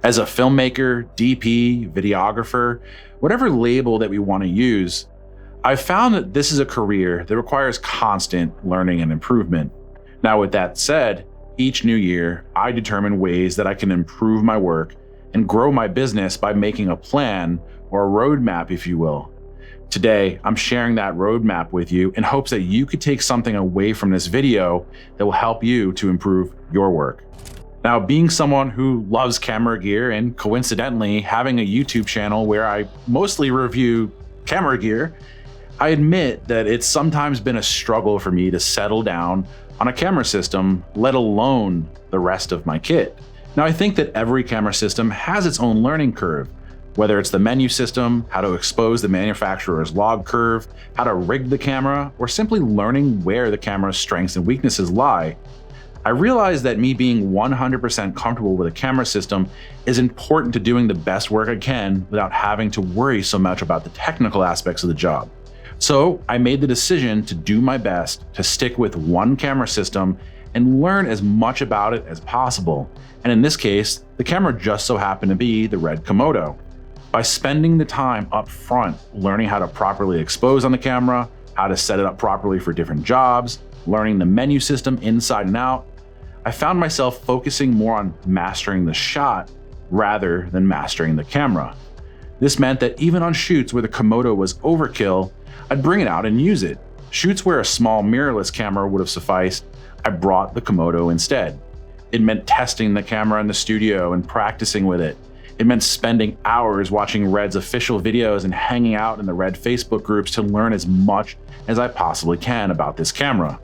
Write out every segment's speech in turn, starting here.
As a filmmaker, DP, videographer, whatever label that we want to use, I've found that this is a career that requires constant learning and improvement. Now, with that said, each new year, I determine ways that I can improve my work and grow my business by making a plan or a roadmap, if you will. Today, I'm sharing that roadmap with you in hopes that you could take something away from this video that will help you to improve your work. Now, being someone who loves camera gear and coincidentally having a YouTube channel where I mostly review camera gear, I admit that it's sometimes been a struggle for me to settle down on a camera system, let alone the rest of my kit. Now, I think that every camera system has its own learning curve, whether it's the menu system, how to expose the manufacturer's log curve, how to rig the camera, or simply learning where the camera's strengths and weaknesses lie. I realized that me being 100% comfortable with a camera system is important to doing the best work I can without having to worry so much about the technical aspects of the job. So I made the decision to do my best to stick with one camera system and learn as much about it as possible. And in this case, the camera just so happened to be the Red Komodo. By spending the time up front learning how to properly expose on the camera, how to set it up properly for different jobs, learning the menu system inside and out, I found myself focusing more on mastering the shot rather than mastering the camera. This meant that even on shoots where the Komodo was overkill, I'd bring it out and use it. Shoots where a small mirrorless camera would have sufficed, I brought the Komodo instead. It meant testing the camera in the studio and practicing with it. It meant spending hours watching Red's official videos and hanging out in the Red Facebook groups to learn as much as I possibly can about this camera.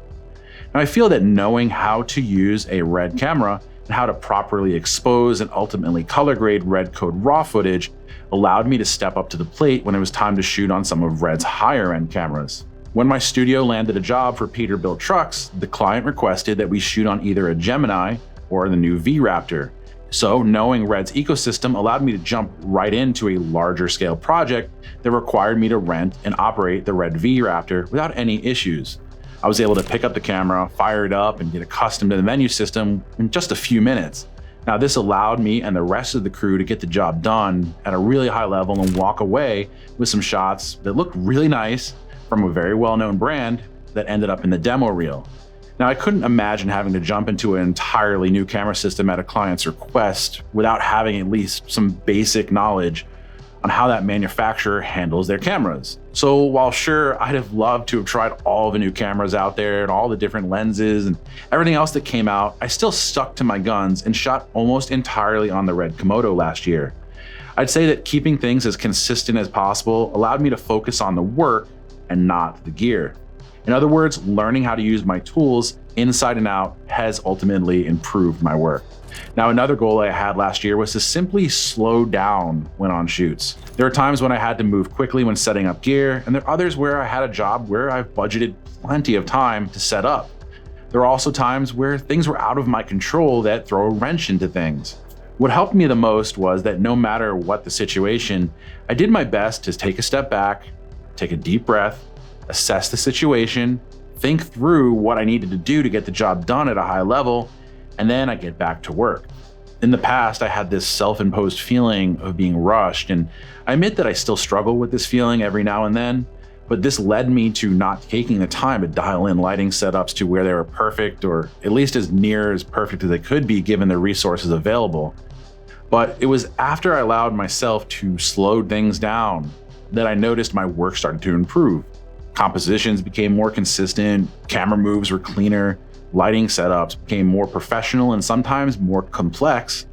Now, I feel that knowing how to use a Red camera and how to properly expose and ultimately color grade Red code raw footage allowed me to step up to the plate when it was time to shoot on some of Red's higher end cameras. When my studio landed a job for Peterbilt trucks, the client requested that we shoot on either a Gemini or the new V-Raptor. So knowing Red's ecosystem allowed me to jump right into a larger scale project that required me to rent and operate the Red V-Raptor without any issues. I was able to pick up the camera, fire it up, and get accustomed to the menu system in just a few minutes. Now, this allowed me and the rest of the crew to get the job done at a really high level and walk away with some shots that looked really nice from a very well-known brand that ended up in the demo reel. Now, I couldn't imagine having to jump into an entirely new camera system at a client's request without having at least some basic knowledge on how that manufacturer handles their cameras. So while sure, I'd have loved to have tried all the new cameras out there and all the different lenses and everything else that came out, I still stuck to my guns and shot almost entirely on the Red Komodo last year. I'd say that keeping things as consistent as possible allowed me to focus on the work and not the gear. In other words, learning how to use my tools inside and out has ultimately improved my work. Now, another goal I had last year was to simply slow down when on shoots. There are times when I had to move quickly when setting up gear, and there are others where I had a job where I've budgeted plenty of time to set up. There are also times where things were out of my control that throw a wrench into things. What helped me the most was that no matter what the situation, I did my best to take a step back, take a deep breath, assess the situation, think through what I needed to do to get the job done at a high level, and then I get back to work. In the past, I had this self-imposed feeling of being rushed, and I admit that I still struggle with this feeling every now and then, but this led me to not taking the time to dial in lighting setups to where they were perfect, or at least as near as perfect as they could be given the resources available. But it was after I allowed myself to slow things down that I noticed my work started to improve. Compositions became more consistent, camera moves were cleaner, lighting setups became more professional and sometimes more complex,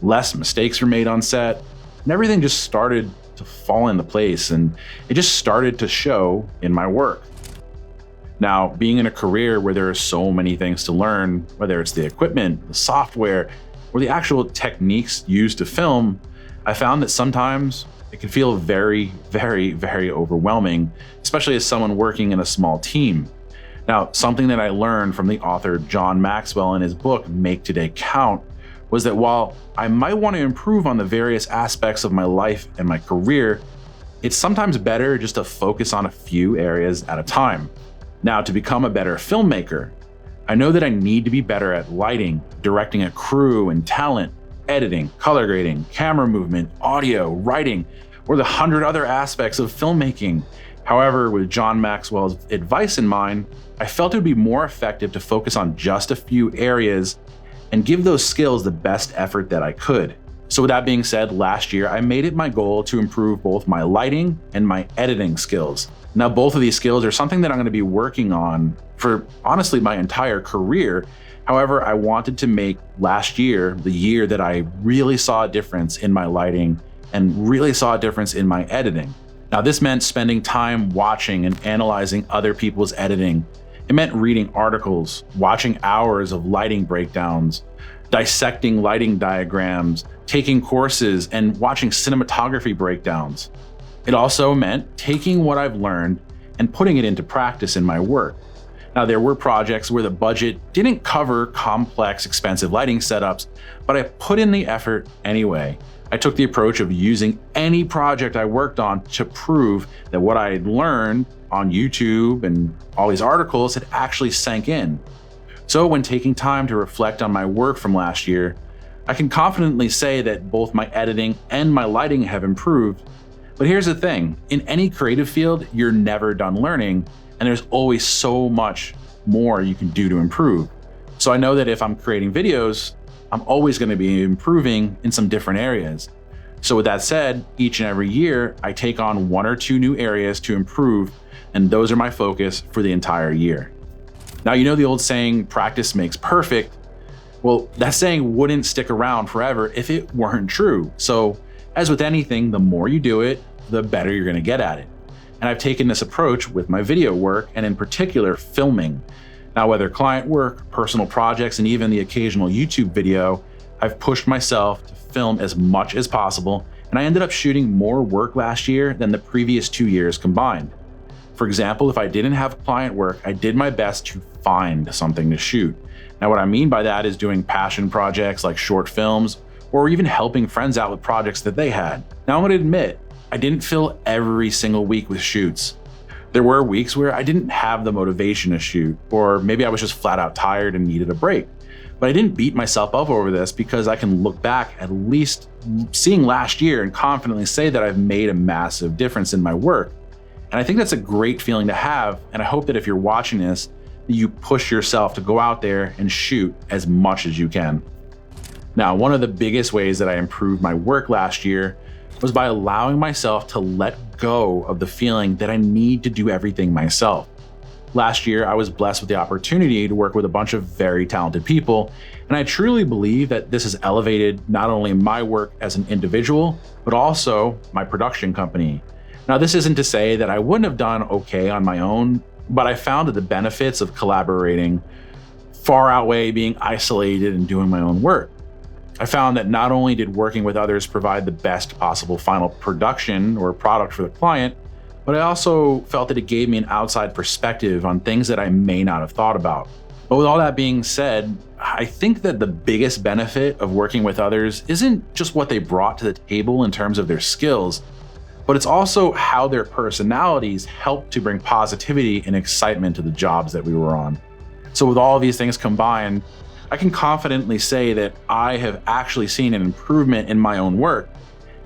less mistakes were made on set, and everything just started to fall into place, and it just started to show in my work. Now, being in a career where there are so many things to learn, whether it's the equipment, the software, or the actual techniques used to film, I found that sometimes it can feel very, very, very overwhelming, especially as someone working in a small team. Now, something that I learned from the author John Maxwell in his book, Make Today Count, was that while I might want to improve on the various aspects of my life and my career, it's sometimes better just to focus on a few areas at a time. Now, to become a better filmmaker, I know that I need to be better at lighting, directing a crew and talent, editing, color grading, camera movement, audio, writing, or the 100 other aspects of filmmaking. However, with John Maxwell's advice in mind, I felt it would be more effective to focus on just a few areas and give those skills the best effort that I could. So with that being said, last year, I made it my goal to improve both my lighting and my editing skills. Now, both of these skills are something that I'm going to be working on for honestly my entire career. However, I wanted to make last year the year that I really saw a difference in my lighting and really saw a difference in my editing. Now, this meant spending time watching and analyzing other people's editing. It meant reading articles, watching hours of lighting breakdowns, dissecting lighting diagrams, taking courses, and watching cinematography breakdowns. It also meant taking what I've learned and putting it into practice in my work. Now, there were projects where the budget didn't cover complex, expensive lighting setups, but I put in the effort anyway. I took the approach of using any project I worked on to prove that what I had learned on YouTube and all these articles had actually sank in. So when taking time to reflect on my work from last year, I can confidently say that both my editing and my lighting have improved. But here's the thing, in any creative field, you're never done learning, and there's always so much more you can do to improve. So I know that if I'm creating videos, I'm always going to be improving in some different areas. So with that said, each and every year, I take on 1 or 2 new areas to improve, and those are my focus for the entire year. Now, you know the old saying, practice makes perfect. Well, that saying wouldn't stick around forever if it weren't true. So as with anything, the more you do it, the better you're going to get at it. And I've taken this approach with my video work, and in particular, filming. Now, whether client work, personal projects, and even the occasional YouTube video, I've pushed myself to film as much as possible, and I ended up shooting more work last year than the previous 2 years combined. For example, if I didn't have client work, I did my best to find something to shoot. Now, what I mean by that is doing passion projects like short films, or even helping friends out with projects that they had. Now, I'm gonna admit, I didn't fill every single week with shoots. There were weeks where I didn't have the motivation to shoot, or maybe I was just flat out tired and needed a break. But I didn't beat myself up over this because I can look back at least seeing last year and confidently say that I've made a massive difference in my work. And I think that's a great feeling to have, and I hope that if you're watching this, that you push yourself to go out there and shoot as much as you can. Now, one of the biggest ways that I improved my work last year was by allowing myself to let go of the feeling that I need to do everything myself. Last year, I was blessed with the opportunity to work with a bunch of very talented people, and I truly believe that this has elevated not only my work as an individual, but also my production company. Now, this isn't to say that I wouldn't have done okay on my own, but I found that the benefits of collaborating far outweigh being isolated and doing my own work. I found that not only did working with others provide the best possible final production or product for the client, but I also felt that it gave me an outside perspective on things that I may not have thought about. But with all that being said, I think that the biggest benefit of working with others isn't just what they brought to the table in terms of their skills, but it's also how their personalities helped to bring positivity and excitement to the jobs that we were on. So with all of these things combined, I can confidently say that I have actually seen an improvement in my own work.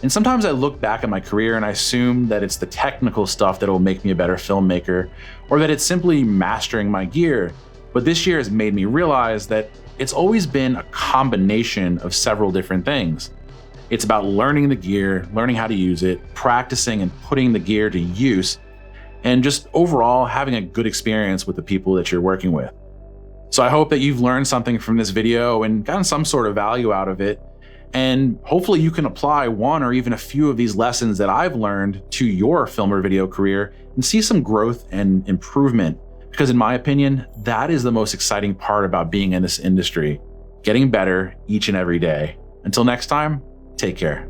And sometimes I look back at my career and I assume that it's the technical stuff that will make me a better filmmaker, or that it's simply mastering my gear. But this year has made me realize that it's always been a combination of several different things. It's about learning the gear, learning how to use it, practicing and putting the gear to use, and just overall having a good experience with the people that you're working with. So I hope that you've learned something from this video and gotten some sort of value out of it. And hopefully you can apply one or even a few of these lessons that I've learned to your film or video career and see some growth and improvement. Because in my opinion, that is the most exciting part about being in this industry, getting better each and every day. Until next time, take care.